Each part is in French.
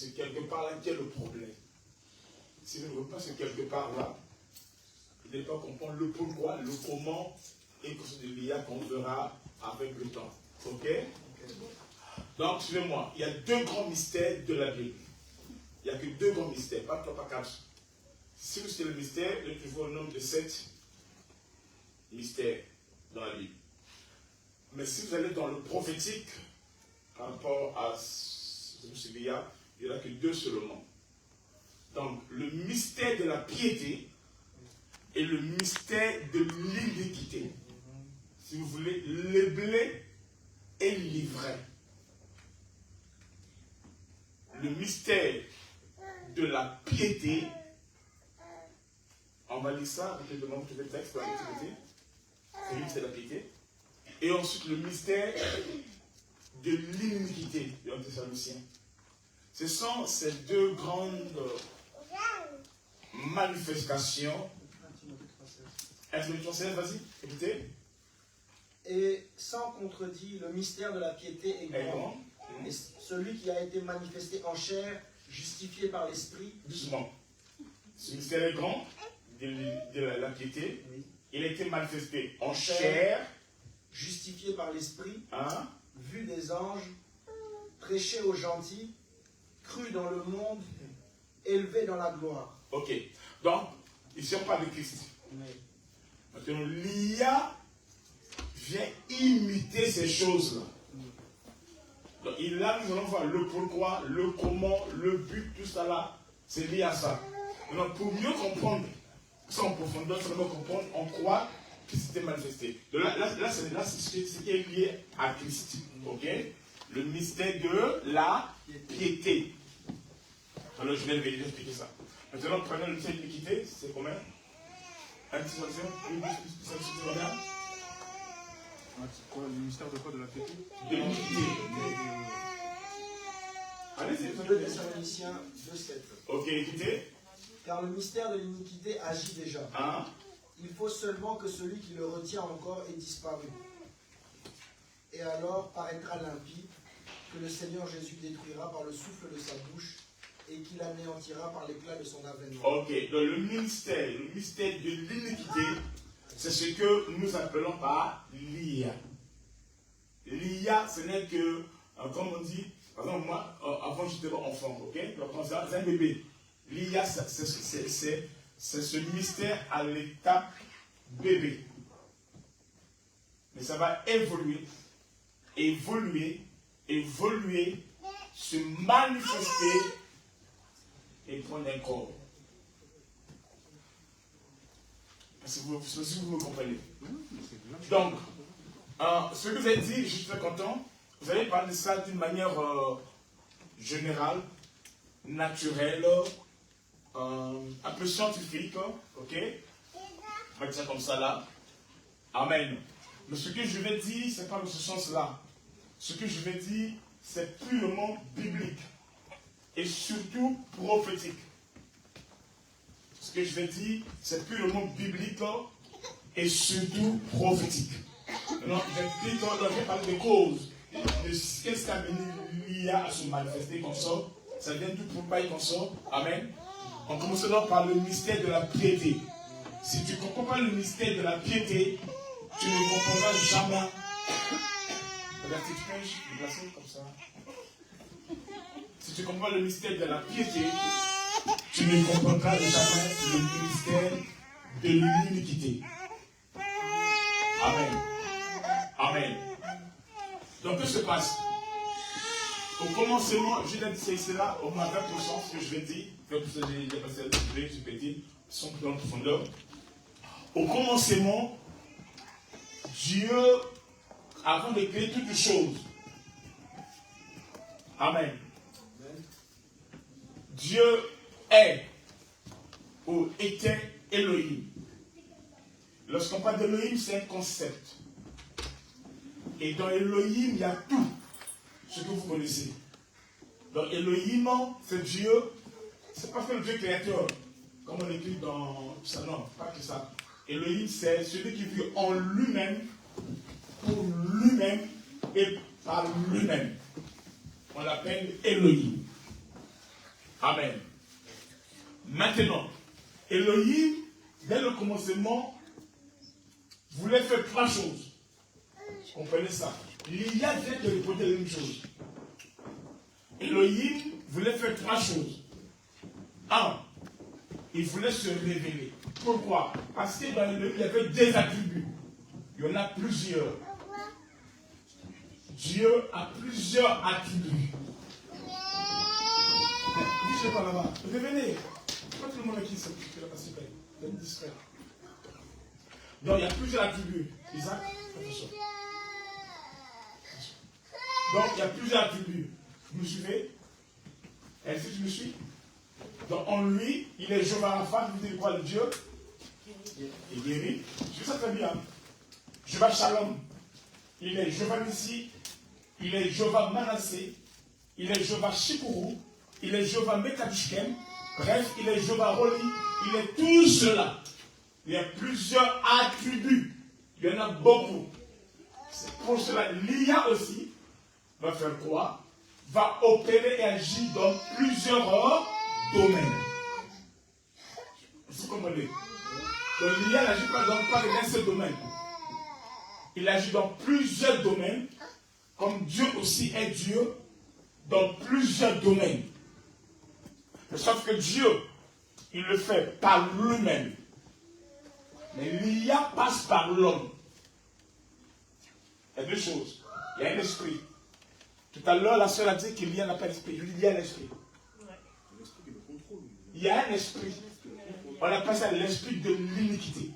ce quelque part là qui est le problème. Si vous ne voyez pas ce quelque part là, vous n'allez pas comprendre le pourquoi, le comment et quelque chose de l'IA qu'on verra avec le temps. Ok? Donc, suivez-moi, il y a deux grands mystères de la Bible. Il n'y a que deux grands mystères, pas trois, pas quatre. Si vous savez le mystère, je vois le nombre de 7 mystères dans la Bible. Mais si vous allez dans le prophétique, par rapport à ce qu'il y en a que deux seulement. Donc, le mystère de la piété et le mystère de l'iniquité. Si vous voulez, le blé et l'ivraie. Le mystère de la piété, on va lire ça, avec le nombre de textes pour l'activité. C'est le mystère de la piété. Et ensuite, le mystère de l'iniquité de l'Antésalocien. Ce sont ces deux grandes manifestations. 1 Timothée 3,16, vas-y, écoutez. Et sans contredit, le mystère de la piété est grand. Et celui qui a été manifesté en chair, justifié par l'esprit. Doucement. Ce mystère est grand de la piété. Oui. Il a été manifesté en chair, justifié par l'esprit, hein, vu des anges, prêché aux gentils, cru dans le monde, élevé dans la gloire. Ok. Donc, ici on parle de Christ. Oui. Maintenant, l'IA vient imiter ces choses-là. Donc, là, nous allons voir le pourquoi, le comment, le but, tout ça là, c'est lié à ça. Maintenant, pour mieux comprendre, ça en profondeur, pour mieux comprendre en quoi Christ s'était manifesté. Donc là c'est ce qui est lié à Christ. Ok? Le mystère de la piété. Alors, je vais vous expliquer ça. Maintenant, prenons le mystère de l'iniquité, c'est combien? Un petit seconde, une seconde. Quoi, le mystère de quoi? De la piété? De l'iniquité. Allez-y, 2 Thessaloniciens 2,7. ok, écoutez. Car le mystère de l'iniquité agit déjà. Hein? Il faut seulement que celui qui le retient encore ait disparu. Et alors paraîtra l'impie, que le Seigneur Jésus détruira par le souffle de sa bouche, et qu'il anéantira par l'éclat de son avènement. Ok, donc le mystère de l'iniquité, c'est ce que nous appelons par l'IA. L'IA, ce n'est que, comme on dit, par exemple, moi, avant j'étais enfant, ok? Donc, c'est un bébé. L'IA, c'est ce mystère à l'étape bébé. Mais ça va évoluer, se manifester et prendre un corps. Si vous me comprenez. Donc, ce que vous avez dit, je suis très content. Vous avez parlé de ça d'une manière générale, naturelle, un peu scientifique. Ok? On va dire ça comme ça là. Amen. Mais ce que je vais dire, ce n'est pas dans ce sens-là. Ce que je vais dire, c'est purement biblique. Et surtout prophétique. Ce que je vais dire, c'est purement biblique et surtout prophétique. Maintenant, j'explique, je vais parler des causes. De qu'est-ce qui a amené l'IA à se manifester comme ça. Ça vient d'où pour pas comme ça. Amen. On commencera par le mystère de la piété. Si tu ne comprends pas le mystère de la piété, tu ne comprendras jamais. Regarde, tu peux placer comme ça. Si tu comprends le mystère de la piété, tu ne comprendras jamais le mystère de l'iniquité. Amen. Amen. Donc, que se passe? Au commencement, je l'ai dit, c'est là, au moins 20%, ce que je vais dire, comme ça, j'ai passé à je vais répéter, sans plus en profondeur. Au commencement, Dieu, avant de créer toutes les choses, Amen. Dieu est ou était Elohim. Lorsqu'on parle d'Elohim, c'est un concept. Et dans Elohim, il y a tout ce que vous connaissez. Dans Elohim, c'est Dieu, c'est pas que le Dieu créateur, comme on écrit dans ça, non, pas que ça. Elohim, c'est celui qui vit en lui-même, pour lui-même et par lui-même. On l'appelle Elohim. Amen. Maintenant, Elohim, dès le commencement, voulait faire 3 choses. Comprenez ça. L'IA vient de répondre la même chose. Elohim voulait faire 3 choses. 1. Il voulait se révéler. Pourquoi? Parce qu'il y avait des attributs. Il y en a plusieurs. Dieu a plusieurs attributs. Je sais pas là-bas. Revenez. Pas tout le monde qui s'est participé. Vous êtes distrait. Donc il y a plusieurs attributs. Isaac, attention. Donc il y a plusieurs attributs. Vous me suivez? Est-ce que tu me suis? Donc en lui, il est Jéhovah Rapha, vous dites quoi, le Dieu? Il guérit. Je sais ça très bien. Jéhovah Shalom. Il est Jéhovah Nissi. Il est Jéhovah Manassé. Il est Jéhovah Shipuru. Il est Jéhovah Mekadishkem. Bref, il est Jéhovah Roli. Il est tout cela. Il y a plusieurs attributs. Il y en a beaucoup. C'est pour cela, l'IA aussi va faire quoi? Va opérer et agir dans plusieurs domaines. Vous comprenez? Donc l'IA n'agit pas dans un seul domaine. Il agit dans plusieurs domaines, comme Dieu aussi est Dieu, dans plusieurs domaines. Sauf que Dieu, il le fait par lui-même. Mais l'IA passe par l'homme. Il y a 2 choses. Il y a un esprit. Tout à l'heure, la sœur a dit qu'il y a pas d'esprit. Je dis il y a un esprit. Il y a un esprit. On appelle ça l'esprit de l'iniquité.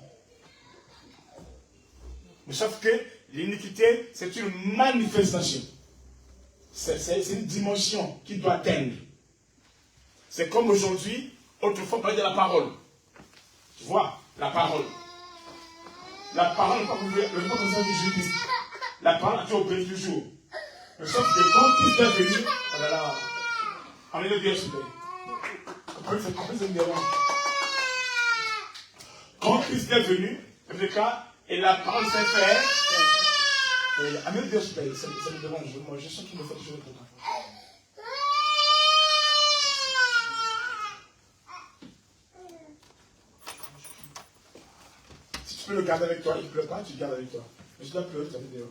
Mais sauf que l'iniquité, c'est une manifestation. C'est une dimension qui doit atteindre. C'est comme aujourd'hui, autrefois on parlait de la parole. Tu vois, la parole. La parole n'est pas comme ça du Jésus. La parole a toujours opéré toujours. Mais sauf que quand Christ est venu, oh là là, on est le Dieu, s'il vous plaît. Quand Christ est venu, et la parole s'est faite, Amen, Dieu, s'il vous plaît, ça me dérange. Moi, je sens qu'il me fait toujours le programme. Si tu peux le garder avec toi, il ne pleut pas, tu le gardes avec toi. Mais je dois pleurer, ça veut dire.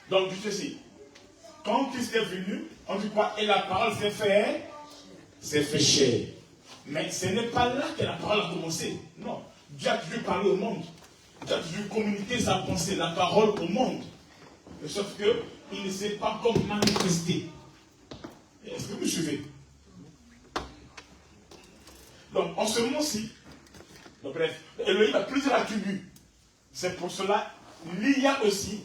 Donc, juste ici. Quand Christ est venu, on dit quoi? Et la parole s'est fait chair. Mais ce n'est pas là que la parole a commencé. Non. Dieu a toujours parlé au monde. Dieu a toujours communiqué sa pensée, la parole au monde. Mais sauf qu'il ne s'est pas encore manifesté. Est-ce que vous me suivez? Donc, en ce moment-ci, donc bref, Elohim a plusieurs attributs. C'est pour cela, il y a aussi,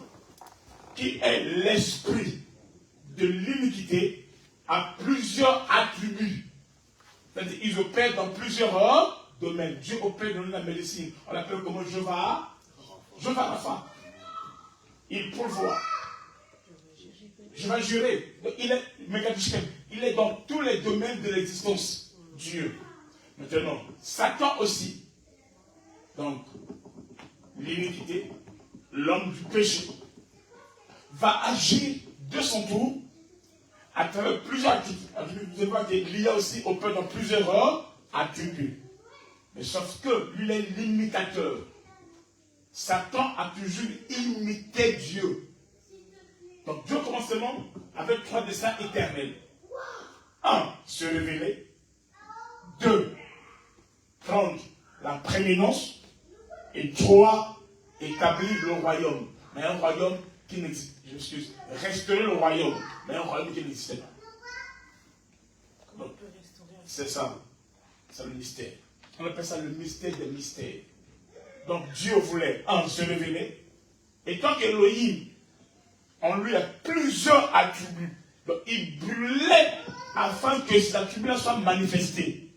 qui est l'esprit de l'iniquité, a plusieurs attributs. C'est-à-dire, ils opèrent dans plusieurs domaines. Dieu opère dans la médecine. On l'appelle comment? Jéhovah Rapha. Il pourvoit. Je vais jurer. Il est Mekadishkem. Il est dans tous les domaines de l'existence. Dieu. Maintenant, Satan aussi. Donc, l'iniquité, l'homme du péché, va agir de son tour à travers plusieurs attributs. Vous allez voir qu'il y a aussi opère dans plusieurs attributs. Mais sauf que lui est l'imitateur. Satan a toujours imité Dieu. Donc Dieu commence seulement avec 3 desseins éternels. 1. Se révéler. 2. Prendre la prééminence. Et 3. Établir le royaume. Mais un royaume qui n'existe. Je m'excuse. Restaurer le royaume. Mais un royaume qui n'existait pas. Donc, c'est ça. C'est le mystère. On appelle ça le mystère des mystères. Donc Dieu voulait, 1. Se révéler. Et tant qu'Elohim, en lui a plusieurs attributs. Donc il brûlait afin que ces attributs-là soient manifestés.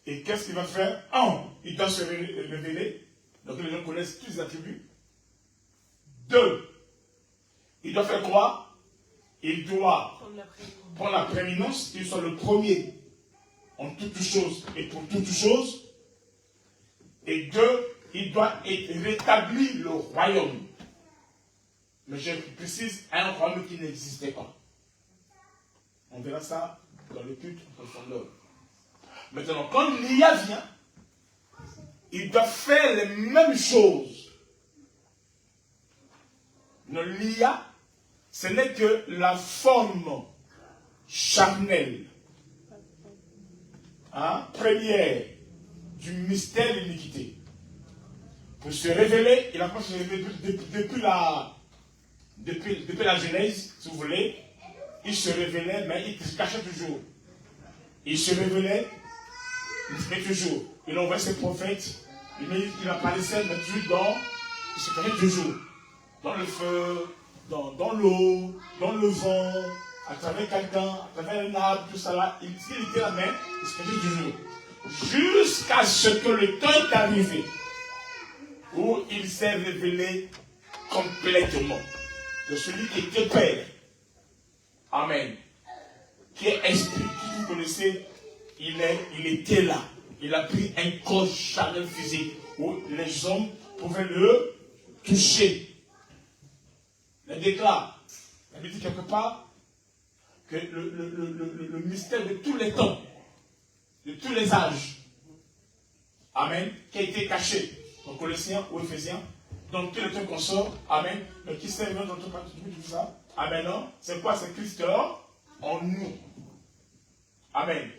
Et qu'est-ce qu'il va faire? 1. Il doit se révéler. Donc les gens connaissent tous les attributs. 2. Il doit faire quoi? Il doit prendre la prééminence, qu'il soit le premier en toutes choses et pour toutes choses. Et 2, il doit rétablir le royaume. Mais je précise, un royaume qui n'existait pas. On verra ça dans le culte profondeur. Maintenant, quand l'IA vient, il doit faire les mêmes choses. Non, l'IA, ce n'est que la forme charnelle, première du mystère de l'iniquité. Pour se révéler, il a pas se révéler depuis la Genèse, si vous voulez. Il se révélait, mais il se cachait toujours. Il se révélait, il se cachait toujours. Il envoyait ses prophètes, il apparaissait, mais toujours il se cachait toujours. Dans le feu, dans l'eau, dans le vent, à travers quelqu'un, à travers un arbre, tout ça là. Il était la main, il se cachait toujours. Jusqu'à ce que le temps est arrivé, où il s'est révélé complètement de celui qui était Père. Amen. Qui est esprit, qui vous connaissez, il était là. Il a pris un corps charnel physique où les hommes pouvaient le toucher. Le déclare. La Bible dit quelque part que le mystère de tous les temps, de tous les âges, amen, qui a été caché aux Colossiens ou Éphésiens, dans tous les temps qu'on sort, amen, mais qui s'est révélé dans tout ça, amen, non, c'est quoi? C'est Christ en nous. Amen.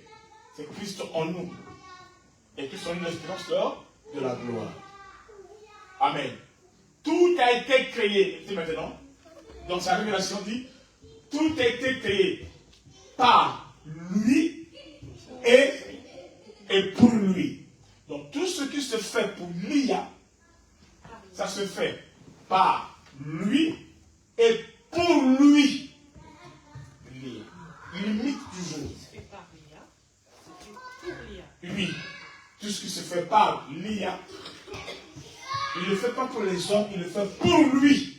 C'est Christ en nous. Et Christ en nous, l'espérance de la gloire. Amen. Tout a été créé, écoutez maintenant, dans sa révélation dit, tout a été créé par lui et pour lui. Donc tout ce qui se fait pour l'IA, ça se fait par lui et pour lui. Il imite toujours. Oui, tout ce qui se fait par l'IA, il ne le fait pas pour les hommes, il le fait pour lui.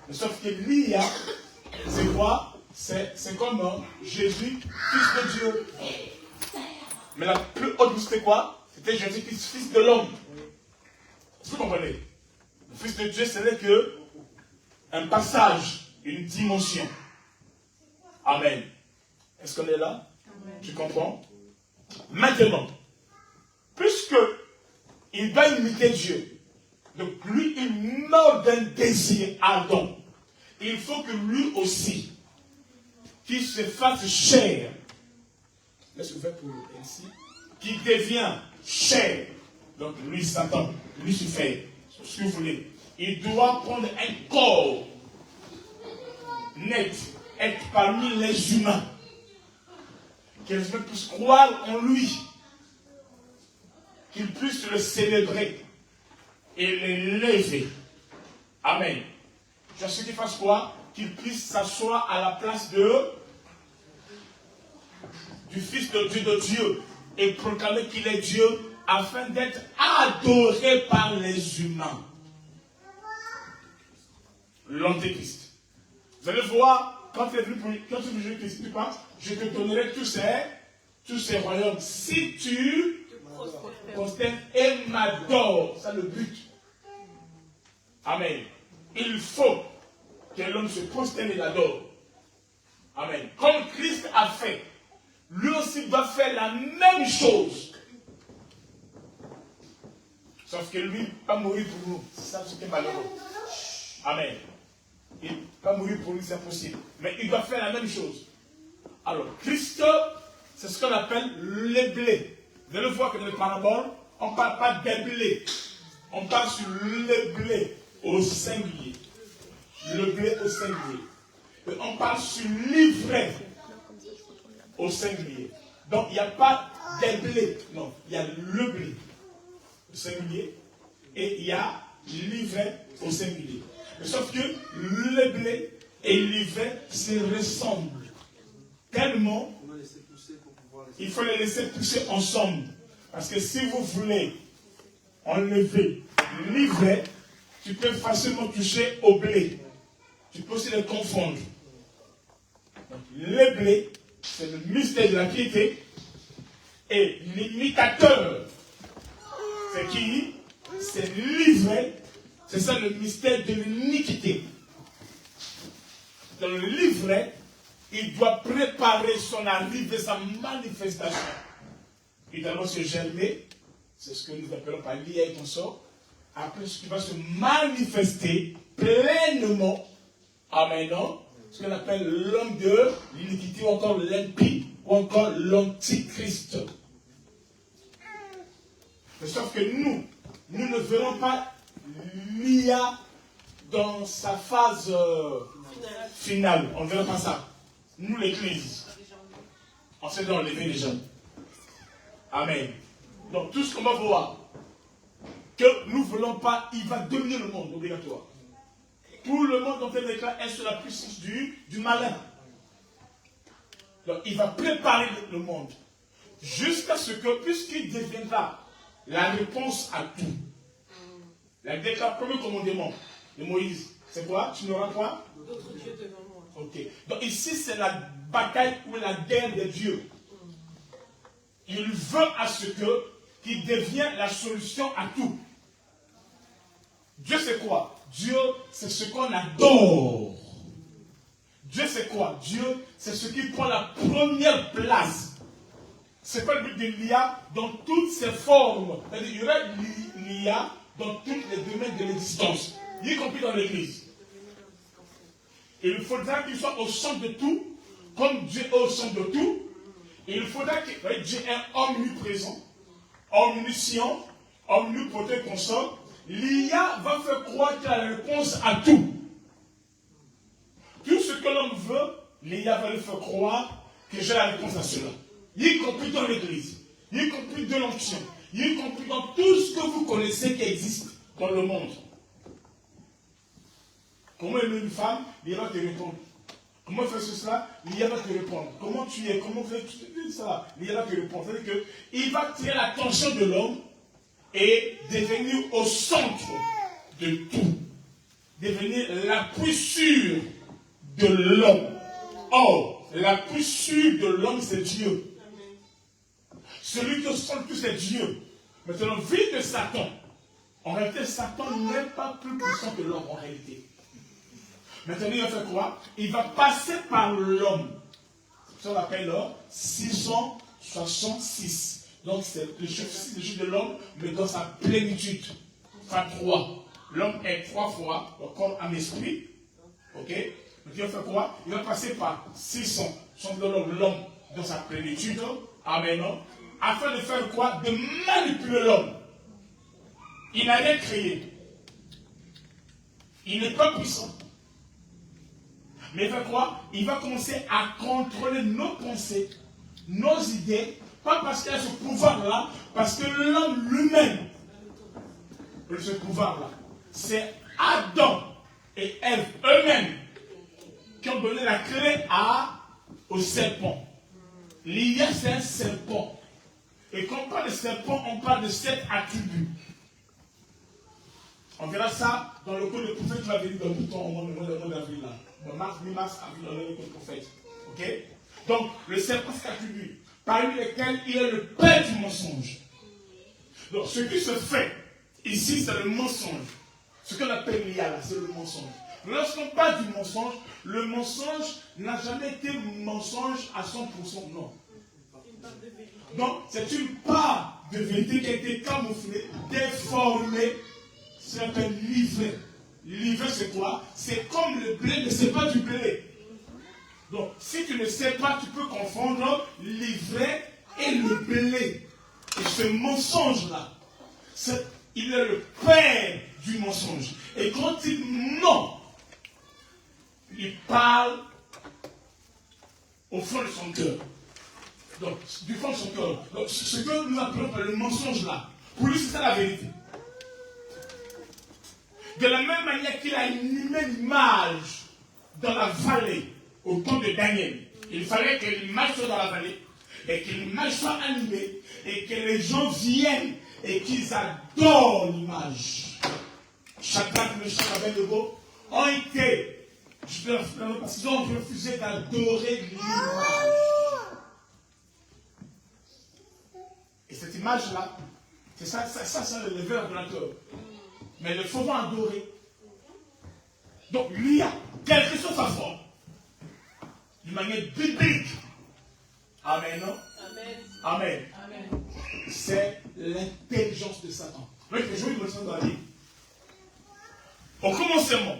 Mais sauf que l'IA, c'est quoi? C'est comme Jésus, fils de Dieu. Mais la plus haute, c'était quoi? C'était Jésus, fils de l'homme. Vous comprenez? Le fils de Dieu, ce n'est que un passage, une dimension. Amen. Est-ce qu'on est là? Amen. Tu comprends? Maintenant, puisque il va imiter Dieu, donc lui, il meurt d'un désir ardent. Il faut que lui aussi, qu'il se fasse chair, laisse ouvert pour ainsi, qui devient chair. Donc lui, Satan, Lucifer, ce que vous voulez, il doit prendre un corps net, être parmi les humains, que les humains puissent croire en lui, qu'ils puissent le célébrer et l'élever. Amen. Je sais qu'il fasse quoi? Qu'il puisse s'asseoir à la place du Fils de Dieu et proclamer qu'il est Dieu afin d'être adoré par les humains. L'Antéchrist. Vous allez voir, quand tu es venu Jésus-Christ, tu penses, je te donnerai tous ces royaumes si tu prosternes et m'adores. C'est le but. Amen. Il faut que l'homme se prosterne et l'adore. Amen. Comme Christ a fait, lui aussi doit faire la même chose. Sauf que lui, il ne va pas mourir pour nous. C'est ça ce qui est malheureux. Amen. Il ne va pas mourir pour lui, c'est impossible. Mais il doit faire la même chose. Alors, Christ, c'est ce qu'on appelle les blés. Vous allez voir que dans les paraboles, on ne parle pas des blés. On parle sur les blés au singulier. Le blé au singulier. Et on parle sur l'ivraie au singulier. Donc, il n'y a pas des blés. Non, il y a le blé au singulier et il y a l'ivraie au singulier. Mais sauf que le blé et l'ivraie se ressemblent tellement il faut les laisser pousser ensemble. Parce que si vous voulez enlever l'ivraie, tu peux facilement toucher au blé. Tu peux aussi les confondre. Donc, le blé, c'est le mystère de la piété. Et l'imitateur, c'est qui? C'est l'ivraie. C'est ça le mystère de l'iniquité. Dans le livret, il doit préparer son arrivée, sa manifestation. Il doit se germer, c'est ce que nous appelons par l'IA et consort. Après, ce qui va se manifester pleinement, amen, ce qu'on appelle l'homme de l'iniquité, ou encore l'impie, ou encore l'antichrist. Mais sauf que nous ne verrons pas l'IA dans sa phase finale. On ne verra pas ça. Nous, l'Église, on s'est enlevé les jeunes. Amen. Donc, tout ce qu'on va voir, que nous ne voulons pas, il va dominer le monde, obligatoire. Tout le monde, dans tel éclat, est sous la puissance du malin. Donc, il va préparer le monde. Jusqu'à ce que, puisqu'il deviendra la réponse à tout. Le premier commandement de Moïse, c'est quoi? Tu n'auras pas d'autres dieux devant moi. Ok. Donc ici, c'est la bataille ou la guerre des dieux. Il veut à ce qu'il devienne la solution à tout. Dieu, c'est quoi? Dieu, c'est ce qu'on adore. Dieu, c'est quoi? Dieu, c'est ce qui prend la première place. C'est quoi le but de l'IA dans toutes ses formes? C'est-à-dire, il y aura l'IA dans tous les domaines de l'existence, y compris dans l'Église. Il faudra qu'il soit au centre de tout, comme Dieu est au centre de tout. Il faudra que Dieu est omniprésent, omniscient, omnipotent, constant. L'IA va faire croire qu'il a la réponse à tout. Tout ce que l'homme veut, l'IA va lui faire croire que j'ai la réponse à cela. Y compris dans l'Église, y compris de l'onction, y compris dans tout ce que vous connaissez qui existe dans le monde. Comment aimer une femme, l'IA va te répondre. Comment faire cela, l'IA va te répondre. Comment tu es, comment faire ça, l'IA va te répondre. C'est-à-dire qu'il va tirer l'attention de l'homme et devenir au centre de tout. Devenir l'appui sûr de l'homme. Or, l'appui sûr de l'homme, c'est Dieu. Celui qui au centre de tout, c'est Dieu. Maintenant, vie de Satan. En réalité, Satan n'est pas plus puissant que l'homme, en réalité. Maintenant, il va faire quoi? Il va passer par l'homme. C'est ce qu'on appelle 666. Donc, c'est le chiffre de l'homme, mais dans sa plénitude. Enfin, 3. L'homme est 3 fois, le corps, âme, esprit. Ok? Donc, il va faire quoi? Il va passer par 600. L'homme dans sa plénitude. Amen. Afin de faire quoi? De manipuler l'homme. Il n'a rien créé. Il n'est pas puissant. Mais il fait quoi? Il va commencer à contrôler nos pensées, nos idées, pas parce qu'il a ce pouvoir-là, parce que l'homme lui-même a ce pouvoir-là. C'est Adam et Ève eux-mêmes qui ont donné la clé au serpent. L'IA, c'est un serpent. Et quand on parle de serpent, on parle de 7 attributs. On verra ça dans le cours de prophète qui va venir dans le temps au mois d'avril. De mars, mi-mars, avril, dans le cours de prophète. Ok? Donc, le serpent, c'est attribué, parmi lesquels il est le père du mensonge. Donc, ce qui se fait ici, c'est le mensonge. Ce qu'on appelle l'IA, là, c'est le mensonge. Lorsqu'on parle du mensonge, le mensonge n'a jamais été mensonge à 100%, non. Donc, c'est une part de vérité qui a été camouflée, déformée. C'est un peu livré. Livré, c'est quoi? C'est comme le blé, mais ce n'est pas du blé. Donc, si tu ne sais pas, tu peux confondre livré et le blé. Et ce mensonge-là, il est le père du mensonge. Et quand il ment, il parle au fond de son cœur. Donc, du fond de son cœur. Donc, ce que nous appelons le mensonge là, pour lui, c'est ça la vérité. De la même manière qu'il a une image dans la vallée au temps de Daniel. Il fallait que l'image soit dans la vallée et que l'image soit animée et que les gens viennent et qu'ils adorent l'image. Shadrach, Meshach et Abednego ont été, parce qu'ils ont refusé d'adorer l'image. Et cette image-là, c'est ça c'est le lever adorateur. Mais le faux vont adorer. Donc l'IA, quelle que soit sa forme, d'une manière biblique. Amen, non? Amen. Amen. C'est l'intelligence de Satan. Donc, je vais vous montrer dans la Bible. Au commencement,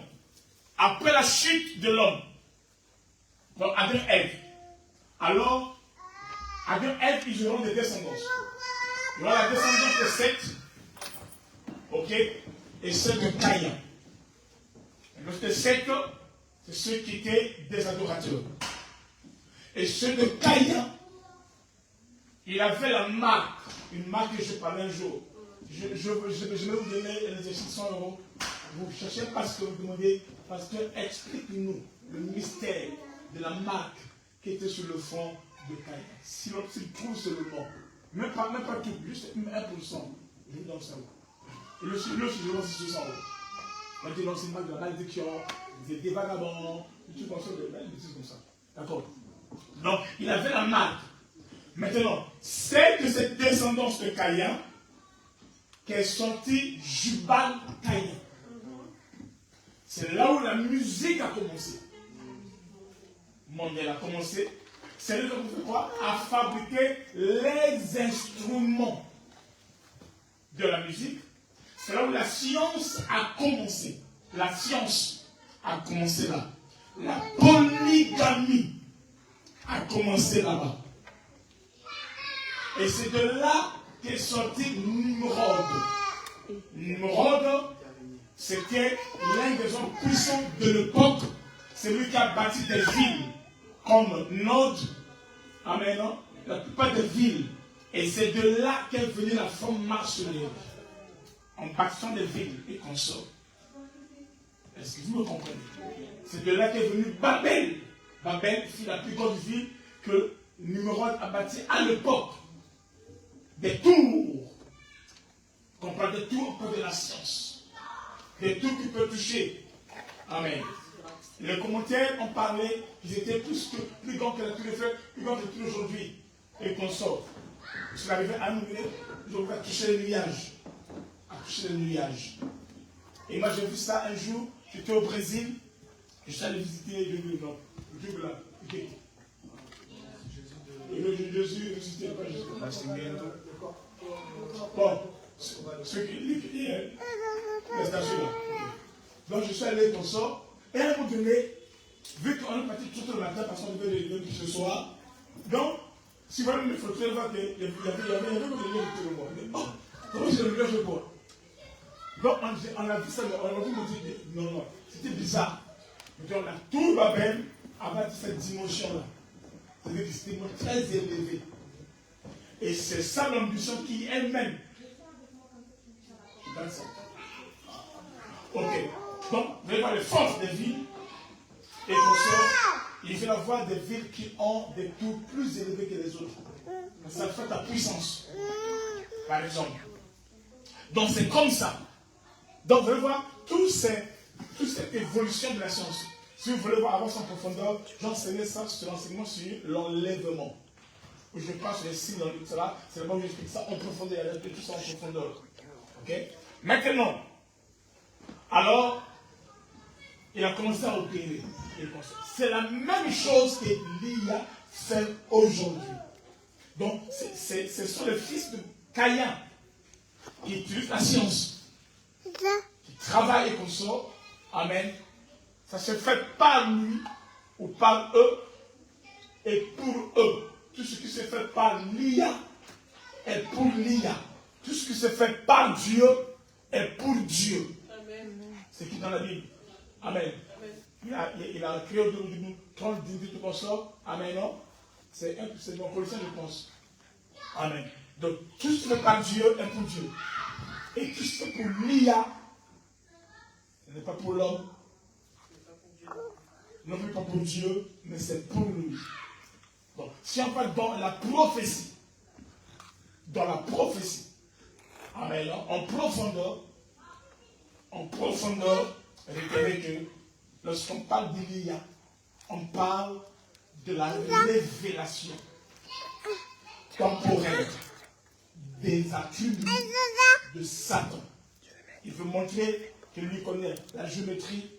après la chute de l'homme, donc Adam et Ève, alors, Adam et Ève, ils auront des descendances. Il y aura la descendance de Seth, ok, et celle de Caïn. Parce que Seth, c'est ceux qui étaient des adorateurs. Et ceux de Caïn, il avait la marque, une marque que je parlais un jour. Je vais vous donner l'exercice 100 €. Vous ne cherchez pas ce que vous demandez, parce que explique-nous le mystère de la marque qui était sur le front de Caïn. S'il trouve seulement, même pas tout, juste 1%, je vous donne ça. Et le suivant, c'est 600 €. Maintenant, c'est une marque de la malédiction, des vagabonds, des trucs comme ça, des bêtises comme ça. D'accord? Donc, il avait la marque. Maintenant, c'est de cette descendance de Caïn qu'est sorti Jubal Caïn. C'est là où la musique a commencé. Mondial a commencé. C'est là où on fait quoi? À fabriquer les instruments de la musique. C'est là où la science a commencé. La science a commencé là. La polygamie a commencé là-bas. Et c'est de là qu'est sorti Nimrod. Nimrod, c'était l'un des hommes puissants de l'époque. C'est lui qui a bâti des villes comme Nod, amen, la plupart des villes. Et c'est de là qu'est venue la forme maçonnique. En bâtissant des villes et consorts. Est-ce que vous me comprenez? C'est de là qu'est venue Babel. Babel fut la plus grande ville que Nimrod a bâtie à l'époque. Des tours. On parle des tours, on parle de la science. Des tours qui peuvent toucher. Amen. Les commentaires ont parlé qu'ils étaient plus grands que la tour Eiffel, plus grands que tout aujourd'hui. Et consorts. Je suis arrivé à nous, je vais toucher les nuages. À toucher les nuages. Et moi j'ai vu ça un jour, j'étais au Brésil, et je suis allé visiter le Dieu là. Le Jésus ressuscité, pas Jésus. Bon, ceux qui la station là. Donc je suis allé comme ça, et à un moment donné, vu qu'on est parti tout le matin parce qu'on devait lever ce soir, donc, si vous voyez mes photos, vous voyez qu'il y avait un peu de lien tout le monde. Oh, comment je le je bois. Donc on a vu ça, on a vu non, c'était bizarre. Donc on a tout Babel à partir de cette dimension-là. C'est-à-dire que c'était très élevé. Et c'est ça l'ambition qui elle-même. Je ça. Ok. Donc, vous allez voir les forces des villes. Et pour ça, il faut avoir des villes qui ont des tours plus élevés que les autres. Ça fait ta puissance. Par exemple. Donc c'est comme ça. Donc vous allez voir toute cette évolution de la science. Si vous voulez voir avant en profondeur, j'enseignais ça sur l'enseignement sur l'enlèvement. Où je passe sur les signes dans cela, c'est là-bas où j'explique ça en profondeur, il y a tout ça en profondeur. Ok? Maintenant, alors, il a commencé à opérer. C'est la même chose que l'IA fait aujourd'hui. Donc, ce sont les fils de Caïn qui utilisent la science, qui travaillent comme ça. Amen. Ça se fait par lui ou par eux et pour eux. Tout ce qui se fait par l'IA est pour l'IA. Tout ce qui se fait par Dieu est pour Dieu. Amen. C'est qui dans la Bible. Amen. Amen. Il a créé autour de nous 30 tout comme ça. Amen. Non? C'est mon Colossiens, je pense. Amen. Donc, tout ce qui se fait par Dieu est pour Dieu. Et tout ce qui est pour l'IA, ce n'est pas pour l'homme. Non plus pas pour Dieu, mais c'est pour lui. Donc, si on parle dans la prophétie, amen, en profondeur, retenez que lorsqu'on parle d'Élia, on parle de la révélation temporelle des attributs de Satan. Il veut montrer que lui connaît la géométrie,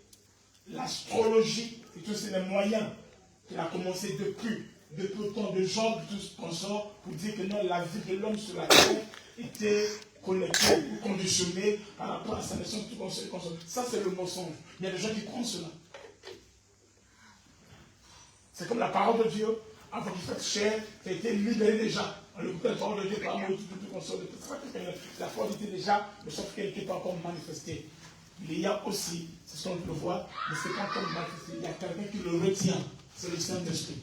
l'astrologie, et tous ces moyens qu'il a commencé depuis le temps de Job, tout ce qu'on sort, pour dire que non, la vie de l'homme sur la terre était connectée ou conditionnée par rapport à sa naissance, tout qu'on sort. Ça, c'est le mensonge. Il y a des gens qui croient cela. C'est comme la parole de Dieu, avant qu'il fasse chair, qui a été libérée déjà. On écoutait la parole de Dieu par amour, tout qu'on sort. La foi était déjà, mais sauf qu'elle n'était pas encore manifestée. Il y a aussi, c'est ce qu'on peut voir, mais c'est pas encore manifesté. Il y a quelqu'un qui le retient, c'est le Saint-Esprit.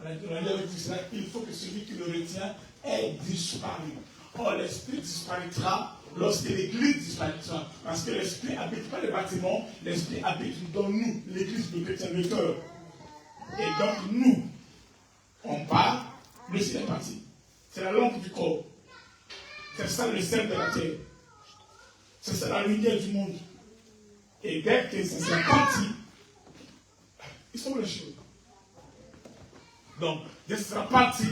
On a dit avec cela, il faut que celui qui le retient ait disparu. Or, l'Esprit disparaîtra lorsque l'Église disparaîtra. Parce que l'Esprit habite pas les bâtiments, l'Esprit habite dans nous, l'Église de chrétien, le cœur. Et donc, nous, on part, le ciel est parti. C'est la lampe du corps. C'est ça le sel de la terre. C'est ça la lumière du monde. Et dès que ça s'est parti, ils sont les choses. Donc, dès que ça sera parti,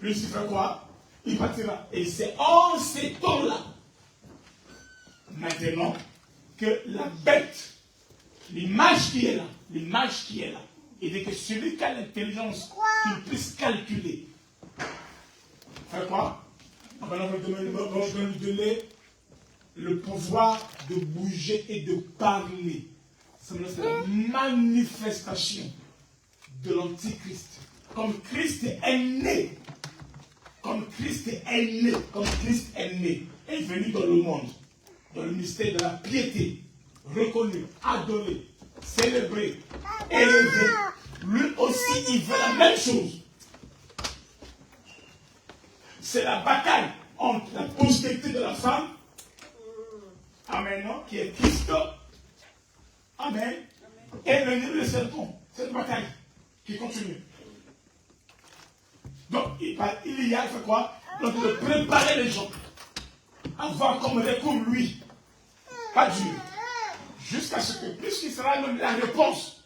lui, il fait quoi? Il partira. Et c'est en ces temps-là, maintenant, que la bête, l'image qui est là, et dès que celui qui a l'intelligence, qu'il puisse calculer, fait quoi? On va lui donner le pouvoir de bouger et de parler. C'est la manifestation de l'Antichrist. Comme Christ est né, est venu dans le monde, dans le mystère de la piété, reconnu, adoré, célébré, élevé. Lui aussi, il veut la même chose. C'est la bataille entre la postérité de la femme, amen, non, qui est Christ, amen, et le nid de serpent. Cette bataille qui continue. Donc, il y a, fait quoi? Donc, de préparer les gens à voir comme recours lui, pas Dieu, jusqu'à ce que, puisqu'il sera même la réponse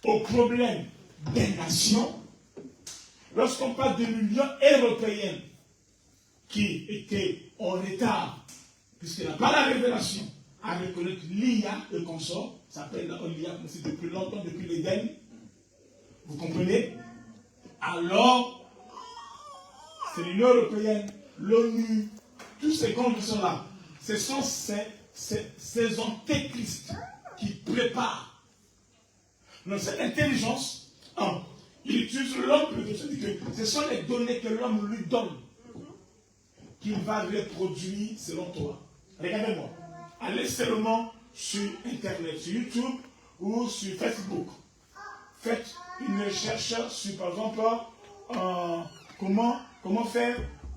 au problème des nations, lorsqu'on parle de l'Union européenne qui était en retard, puisqu'elle n'a pas la révélation à reconnaître l'IA, le consort, ça s'appelle l'IA, c'est depuis longtemps, depuis l'Éden, vous comprenez? Alors, c'est l'Union européenne, l'ONU, tous ces grands qui sont là, ce sont ces antéchrists qui préparent. Donc cette intelligence, il utilise l'homme plutôt, c'est-à-dire que ce sont les données que l'homme lui donne qu'il va reproduire selon toi. Regardez-moi, allez seulement sur Internet, sur YouTube ou sur Facebook. Faites une recherche sur, par exemple, comment faire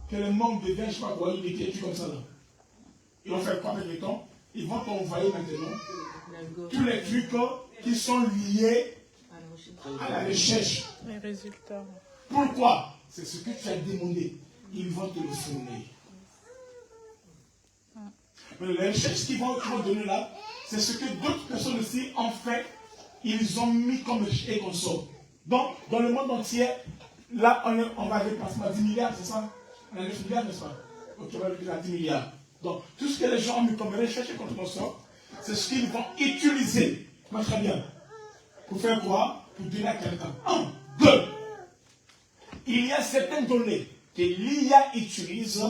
que le monde devienne, je ne sais pas quoi, des trucs comme ça là. Ils vont faire quoi avec le temps? Ils vont t'envoyer maintenant tous les trucs qui sont liés à la recherche. Les résultats. Pourquoi? C'est ce que tu as demandé. Ils vont te le fournir. Mais les recherches qu'ils vont donner là, c'est ce que d'autres personnes aussi ont fait. Ils ont mis comme et consort. Donc, dans le monde entier, là, on va aller à 10 milliards, c'est ça? On a 9 milliards, n'est-ce pas? Ok, on va aller à 10 milliards. Donc, tout ce que les gens ont mis comme recherche et comme consort, c'est ce qu'ils vont utiliser. Moi, très bien. Pour faire quoi? Pour donner à quelqu'un. 1, 2. Il y a certaines données que l'IA utilise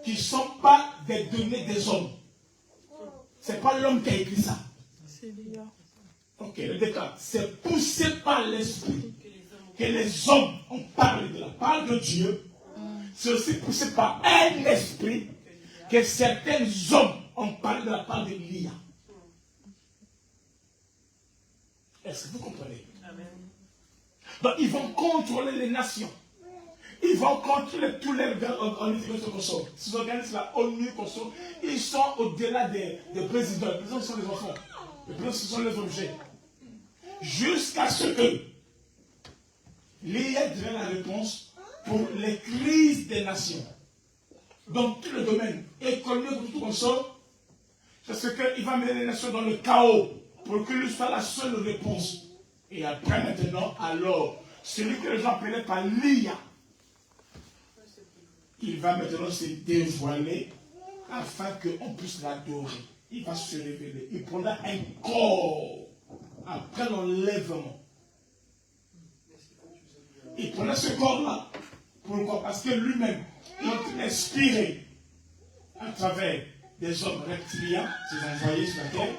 qui ne sont pas des données des hommes. Ce n'est pas l'homme qui a écrit ça. C'est l'IA. Ok, le déclare. C'est poussé par l'esprit que les hommes ont parlé de la part de Dieu. C'est aussi poussé par un esprit que certains hommes ont parlé de la part de l'IA. Est-ce que vous comprenez? Amen. Donc ils vont contrôler les nations. Ils vont contrôler tous les organismes qu'on sort. Ces organismes, la ONU, qu'on sort, ils sont au-delà des présidents. Les présidents sont les enfants. Les présidents, ce sont les objets. Jusqu'à ce que l'IA devienne la réponse pour les crises des nations. Dans tout le domaine économique, tout qu'on sort, c'est ce qu'il va mener les nations dans le chaos pour que lui soit la seule réponse. Et après, maintenant, alors, celui que les gens appelaient par l'IA, il va maintenant se dévoiler afin qu'on puisse l'adorer. Il va se révéler. Il prendra un corps après l'enlèvement. il prenait ce corps-là. Pourquoi? Parce que lui-même, il a inspiré à travers des hommes reptiliens, ses envoyés sur la terre,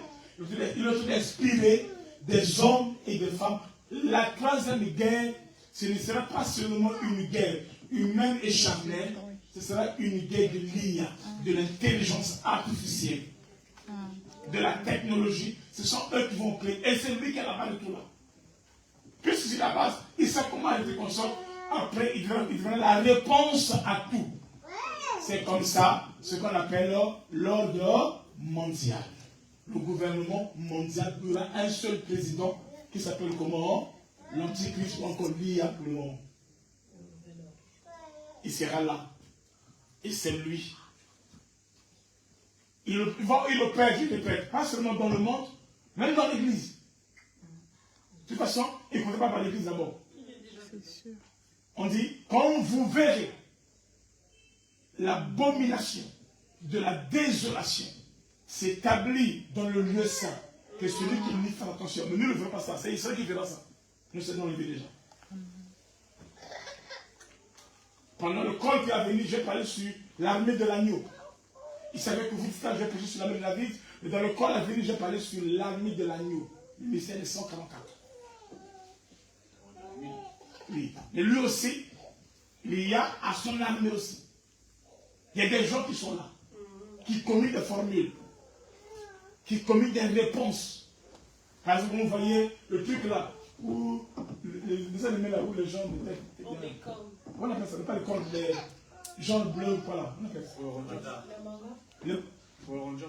il a inspiré des hommes et des femmes. La troisième guerre, ce ne sera pas seulement une guerre humaine et charnelle, ce sera une guerre de l'IA, de l'intelligence artificielle, de la technologie. Ce sont eux qui vont créer. Et c'est lui qui est la base de tout là. Puisque c'est la base, il sait comment elle se consomme. Après, il verra la réponse à tout. C'est comme ça, ce qu'on appelle l'ordre mondial. Le gouvernement mondial, il y aura un seul président qui s'appelle comment? L'Antichrist ou encore l'IA pour le moment. Il sera là. Et c'est lui. Il opère, je répète, pas seulement dans le monde, même dans l'église. De toute façon, il ne compte pas par l'église d'abord. C'est sûr. On dit, quand vous verrez l'abomination de la désolation s'établit dans le lieu saint, que celui qui n'y fait attention. Mais nous ne verrons pas ça, c'est Israël qui verra ça. Nous savons le déjà. Pendant le col qui a venu, j'ai parlé sur l'armée de l'agneau. Il savait que vous dites ça, j'ai prêché sur l'armée de la vie, mais dans le col à venir, j'ai parlé sur l'armée de l'agneau. Le mystère des 144. Oui. Mais lui aussi, il y a à son armée aussi. Il y a des gens qui sont là, qui commettent des formules, qui commettent des réponses. Par exemple, vous voyez le truc là, où les animaux là, où les gens étaient. On appelle ça, pas les cordes, les gens bleus, voilà. On appelle ça. Power Rangers.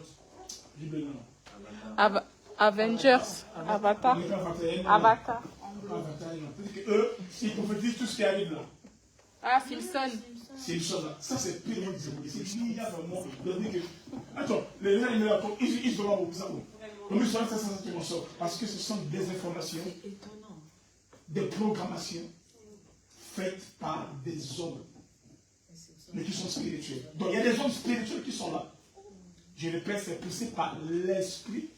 Avengers. Avatar. Avatar. C'est-à-dire qu'eux, ils prophétisent tout ce qui arrive là. Ah, Simpson. C'est une chose là. Ça, c'est pire de c'est qu'il y a vraiment. Attends, les animaux là, ils se voient où ça où? Comme ils sont ça, parce que ce sont des informations, des programmations faites par des hommes, mais qui sont spirituels. Donc il y a des hommes spirituels qui sont là. Je répète, c'est poussé par l'esprit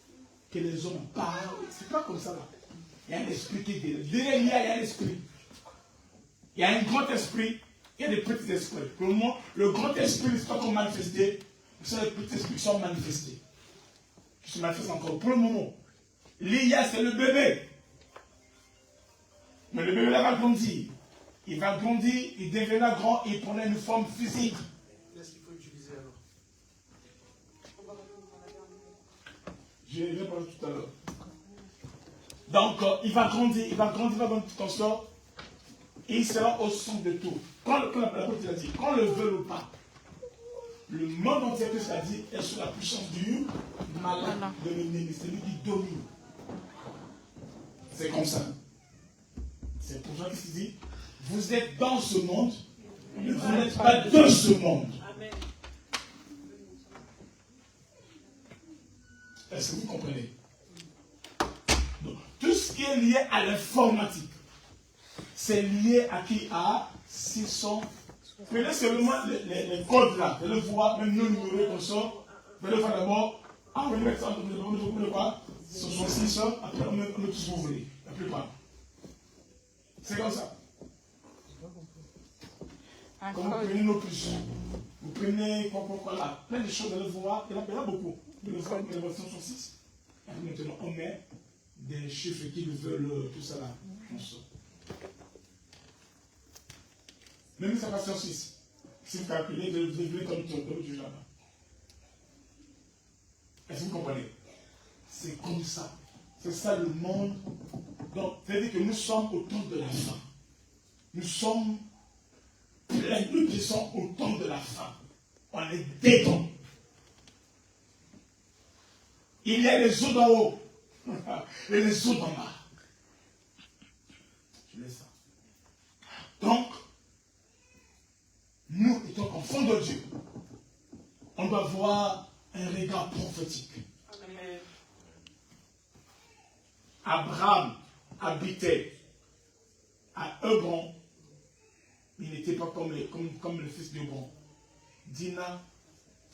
que les hommes parlent. C'est pas comme ça là. Il y a un esprit qui est derrière. Il y a un esprit. Il y a un grand esprit, il y a des petits esprits. Pour le moment, le grand esprit n'est pas encore manifesté. Ce sont les petits esprits qui sont manifestés. Qui se manifestent encore. Pour le moment, l'IA, c'est le bébé. Mais le bébé là va grandir. Il va grandir, il deviendra grand, il prendra une forme physique. Qu'est-ce qu'il faut utiliser alors? Je vais parler tout à l'heure. Donc, il va grandir, il va dans tout en sort. Et il sera au centre de tout. Quand l'apôtre a dit, qu'on le veut ou pas, le monde entier, que ça dit, est sous la puissance du malin, de l'ennemi. C'est lui qui domine. C'est comme ça. C'est pour ça qu'il se dit, vous êtes dans ce monde, mais vous n'êtes pas de ce monde. Est-ce que vous comprenez? Donc, tout ce qui est lié à l'informatique, c'est lié à qui? À 600. Prenez seulement les codes là, vous le voir, même nos numéros qu'on sort, vous le voir d'abord, on va mettre ça, on ne pas, ce sont 600, après on met tout ce que vous voulez, la plupart. C'est comme ça. Quand vous prenez nos plus, vous prenez là, plein de choses, vous le voir, il y en a beaucoup. Vous le voir, mais les versions sont 6. Et maintenant, on met des chiffres qui veulent tout ça là, on sort. Même si ça passe en 6, si vous calculez, vous devez comme du là-bas. Est-ce que vous comprenez? C'est comme ça. C'est ça le monde. Donc, c'est-à-dire que nous sommes au temps de la fin. Nous sommes pleins, nous qui sommes au temps de la fin. On est dedans. Il y a les eaux d'en haut et les eaux d'en bas. Je laisse ça. Donc, nous étant enfants de Dieu, on doit voir un regard prophétique. Amen. Abraham habitait à Hébron. Il n'était pas comme le fils d'Hébron. Dina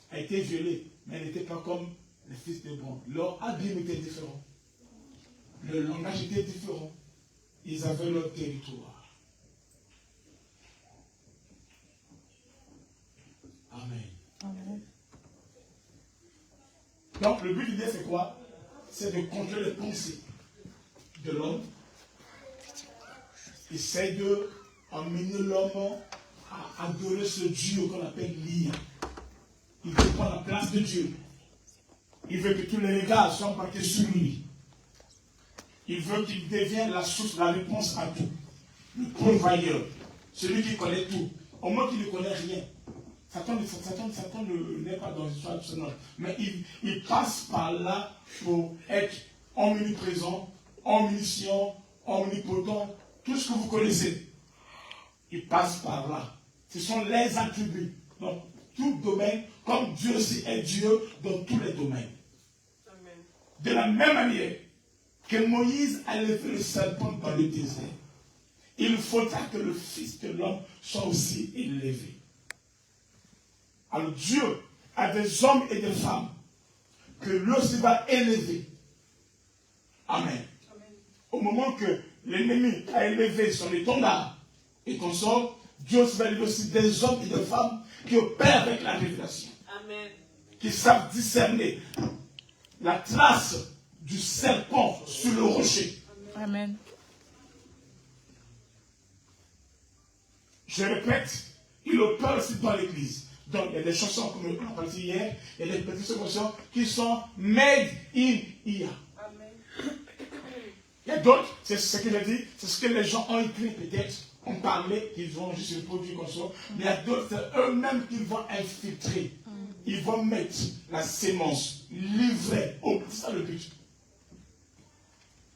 a été violée, mais elle n'était pas comme le fils d'Hébron. Leur abîme était différent. Le langage était différent. Ils avaient leur territoire. Donc le but de Dieu c'est quoi? C'est de contrôler les pensées de l'homme. Il essaie de amener l'homme à adorer ce Dieu qu'on appelle l'IA. Il veut prendre la place de Dieu. Il veut que tous les regards soient portés sur lui. Il veut qu'il devienne la source, la réponse à tout. Le pourvoyeur. Celui qui connaît tout. Au moins qu'il ne connaît rien. Satan n'est pas dans l'histoire de ce monde. Mais il passe par là pour être omniprésent, omniscient, omnipotent. Tout ce que vous connaissez. Il passe par là. Ce sont les attributs. Donc, tout domaine, comme Dieu aussi est Dieu dans tous les domaines. Amen. De la même manière que Moïse a levé le serpent dans le désert, il faudra que le Fils de l'homme soit aussi élevé. Alors Dieu a des hommes et des femmes que lui aussi va élever. Amen. Amen. Au moment que l'ennemi a élevé son étendard et qu'on sort, Dieu va élever aussi des hommes et des femmes qui opèrent avec la révélation. Amen. Qui savent discerner la trace du serpent sur le rocher. Amen. Je répète, il opère aussi dans l'église. Donc, il y a des chansons, comme on a parlé hier, il y a des petites chansons qui sont made in IA. Amen. Il y a d'autres, c'est ce que j'ai dit, c'est ce que les gens ont écrit peut-être, ont parlé, qu'ils vont juste le produire comme ça. Mais il y a d'autres, c'est eux-mêmes qui vont infiltrer. Ils vont mettre la sémence, livrer au c'est ça le but.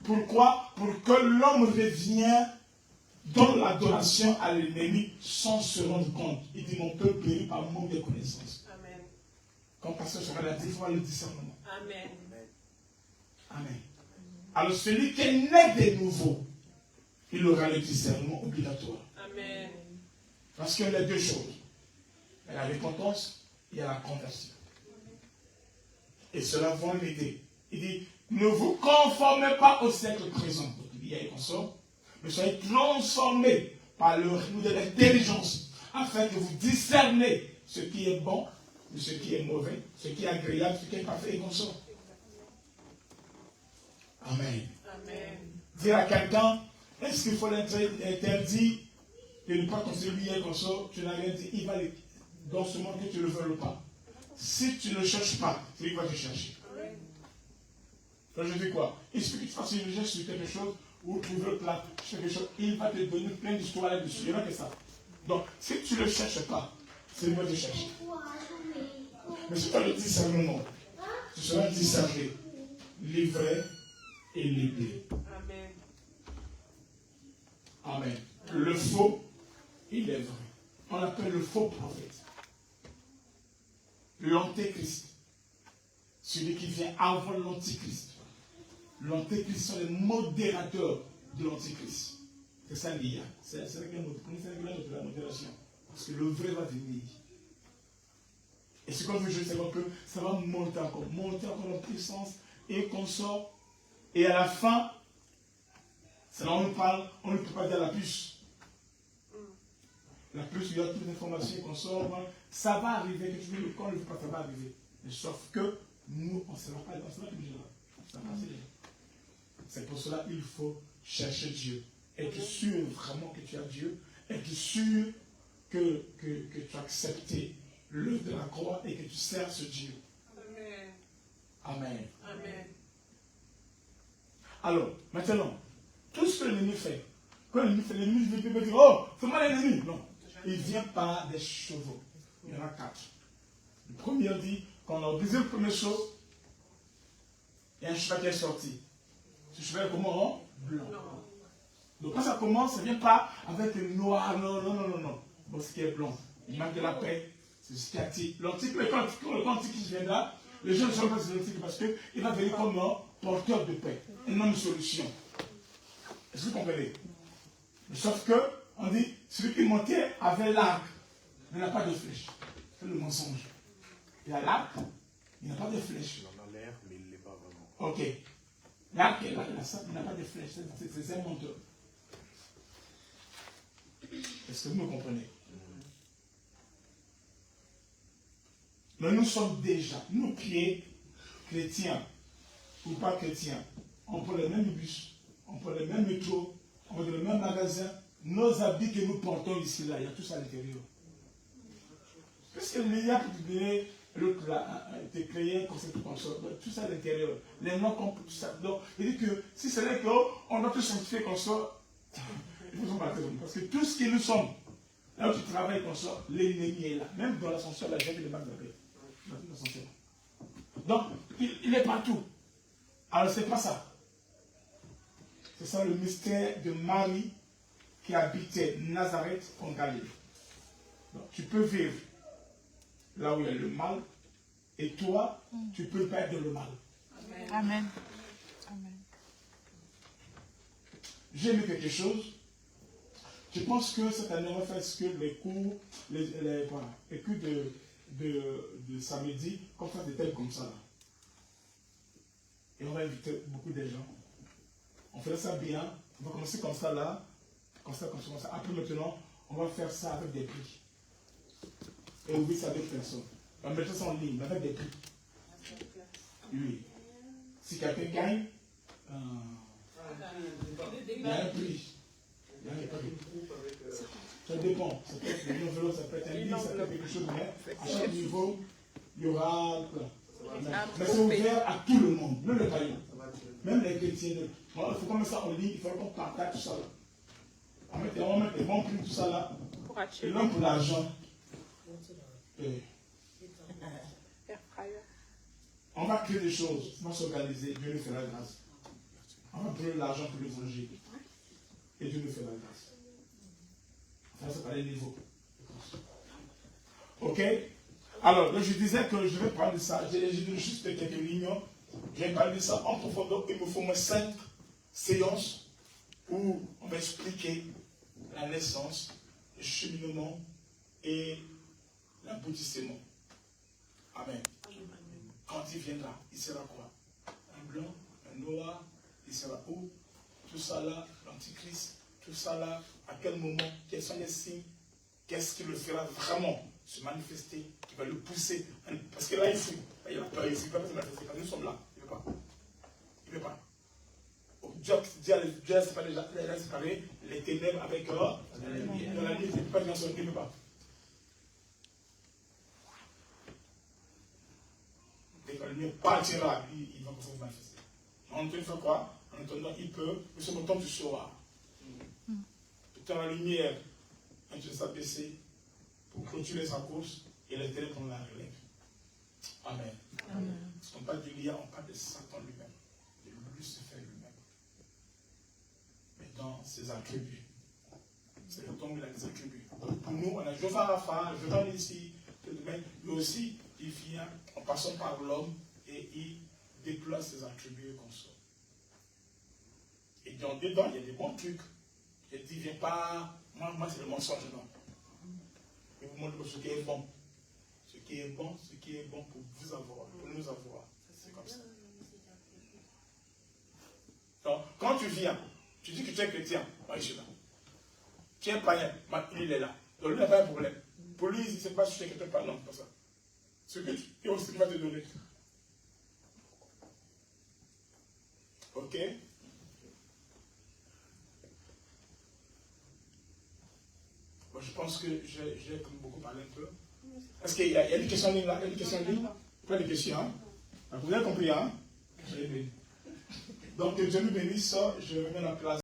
Pourquoi? Pour que l'homme revienne dans l'adoration à l'ennemi sans se rendre compte. Il dit mon peuple périt par manque de connaissances. Amen. Quand pasteur sera là, il faut le discernement. Amen. Amen. Alors celui qui est né de nouveau, il aura le discernement obligatoire. Amen. Parce qu'il y a deux choses. Il y a la repentance et il y a la conversion. Et cela va l'aider. Il dit, ne vous conformez pas au siècle présent. Donc il y a une consort. Mais soyez transformés par le rythme de l'intelligence, afin que vous discernez ce qui est bon, de ce qui est mauvais, ce qui est agréable, ce qui est parfait et consort. Amen. Amen. Dire à quelqu'un, est-ce qu'il faut l'interdire de ne pas considérer consort? Tu n'as rien dit, il va dans ce monde que tu ne le veux pas. Si tu ne le cherches pas, c'est lui qui va te chercher. Donc je dis quoi? Il suffit que tu fasses une recherche sur quelque chose, ou tu veux quelque chose, il va te donner plein d'histoires là-dessus. Il n'y a que ça. Donc, si tu ne le cherches pas, c'est lui qui va te chercher. Mais si tu as le discernement, tu seras discerné, livré et livré. Amen. Amen. Le faux, il est vrai. On l'appelle le faux prophète. L'antéchrist. Celui qui vient avant l'antichrist. L'antéchrist sont les modérateurs de l'antéchrist. C'est ça l'IA. C'est la modération. Parce que le vrai va venir. Et ce qu'on veut juste savoir que ça va monter encore en puissance et qu'on sort. Et à la fin, c'est là où on parle, on ne peut pas dire la puce. La puce, il y a toutes les informations qu'on sort. Ça va arriver, que tu veux, quand on ne le veut pas, ça va arriver. Mais sauf que nous, on ne sera pas obligé là. Ça va passer déjà. C'est pour cela qu'il faut chercher Dieu. Être sûr vraiment que tu as Dieu. Être sûr que tu as accepté l'œuvre de la croix et que tu sers ce Dieu. Amen. Amen. Amen. Alors, maintenant, tout ce que l'ennemi fait, quand l'ennemi fait, l'ennemi ne peut pas dire, oh, c'est moi l'ennemi. Non. Il vient par des chevaux. Il y en a 4. Le premier dit, quand on a brisé le premier chose, il y a un cheval qui est sorti. Ce cheval est comment? Blanc. Donc quand ça commence, ça ne vient pas avec le noir, non. Bon, ce qui est blanc, il manque de la paix, c'est ce qui attire. L'antique, quand l'antique qui vient là, les gens ne sont pas de l'antique parce qu'il va venir comme un porteur de paix, un homme de solution. Est-ce que vous comprenez? Sauf que, on dit, celui qui montait avait l'arc, mais il n'a pas de flèche. C'est le mensonge. Il a l'arc, il n'a pas de flèche. Il en a l'air, mais il ne l'est pas vraiment. Ok. L'arc, il n'a pas de flèche, c'est un menteur. Est-ce que vous me comprenez? Mais nous sommes déjà, nos pieds chrétien ou pas chrétien, on prend le même bus, on prend le même métro, on va dans le même magasin, nos habits que nous portons ici, là, il y a tout ça à l'intérieur. Puisque il y a l'autre là a été créé comme ça, tout ça à l'intérieur. Les noms comme tout ça. Donc, il dit que si c'est là qu'on doit tout sanctifier qu'on sort, il faut s'en battre. Parce que tout ce que nous sommes, là où tu travailles qu'on sort, l'ennemi est là. Même dans l'ascenseur, la gente est mal d'arrêt. Donc, il est partout. Alors, c'est pas ça. C'est ça le mystère de Marie qui habitait Nazareth en Galilée. Donc, tu peux vivre là où il y a le mal, et toi, tu peux pas être dans le mal. Amen. Amen. J'ai lu quelque chose. Je pense que cette année, on va faire ce que les cours, les cours de samedi, qu'on fasse des thèmes comme ça. Là. Et on va inviter beaucoup de gens. On fait ça bien. On va commencer comme ça là. Comme ça. Après maintenant, on va faire ça avec des prix. Et ouvrir ça avec personne. On va mettre ça en ligne, avec des prix. Oui. Si quelqu'un gagne, il y a un prix. Il y a un prix. Ça dépend. Ça peut être une enveloppe, ça peut être un livre, ça peut être quelque chose, mais à chaque niveau, il y aura plein. Mais c'est ouvert à tout le monde, même les païens. Même les chrétiens. Il faut qu'on mette ça en ligne, il faut qu'on partage tout ça là. On va mettre les bons prix, tout ça là. Et l'homme pour l'argent. On va créer des choses, on va s'organiser, Dieu nous fera grâce. On va brûler l'argent pour l'évangile. Et Dieu nous fera grâce. Enfin, c'est pas les niveaux. Ok? Alors, je disais que je vais parler de ça. J'ai juste quelques lignes. Je vais parler de ça en profondeur. Il me faut moins 5 séances où on va expliquer la naissance, le cheminement et l'aboutissement. Amen. Quand il viendra, il sera quoi? Un blanc, un noir, il sera où? Tout ça là, l'antichrist, tout ça là, à quel moment, quels sont les signes, qu'est-ce qui le fera vraiment se manifester, qui va le pousser. Parce que là, il fuit. Là, il n'a pas, il ne fuit pas, parce que nous sommes là. Il ne veut pas. Il ne veut pas. Dieu c'est pas déjà séparé les ténèbres avec dans la nuit. Dans la nuit, il ne peut pas dire son Dieu, il ne veut pas. Dès que la lumière partira, il va se manifester. En attendant, il fait quoi? En attendant, il peut, mais ce temps tu sauras. Dans la lumière, quand tu vas baisser pour clôturer sa course, et les ténèbres on la relève. Amen. Amen. Parce qu'on parle du lien, on parle de Satan lui-même, de Lucifer lui-même. Mais dans ses attributs. C'est le temps où il a des attributs. Donc pour nous, on a Jehovah Rapha, Jehovah ici, mais aussi, il vient en passant par l'homme et il déploie ses attributs comme ça. Et dedans, il y a des bons trucs. Il dit, viens pas, moi c'est le mensonge, non. Il vous montre ce qui est bon. Ce qui est bon pour vous avoir, pour nous avoir. C'est comme ça. Donc, quand tu viens, tu dis que tu es chrétien, moi je suis là. Tu es païen, il est là. Donc lui n'a pas un problème. Pour lui, il ne sait pas si tu es chrétien ou pas, non, c'est pas ça. Ce que tu vas te donner. Ok? Bon, je pense que j'ai beaucoup parlé un peu. Est-ce qu'il y a des questions en ligne là? Il y a des questions en ligne? Pas de questions, hein? Vous avez compris, hein? Donc, que Dieu nous bénisse, je remets la place.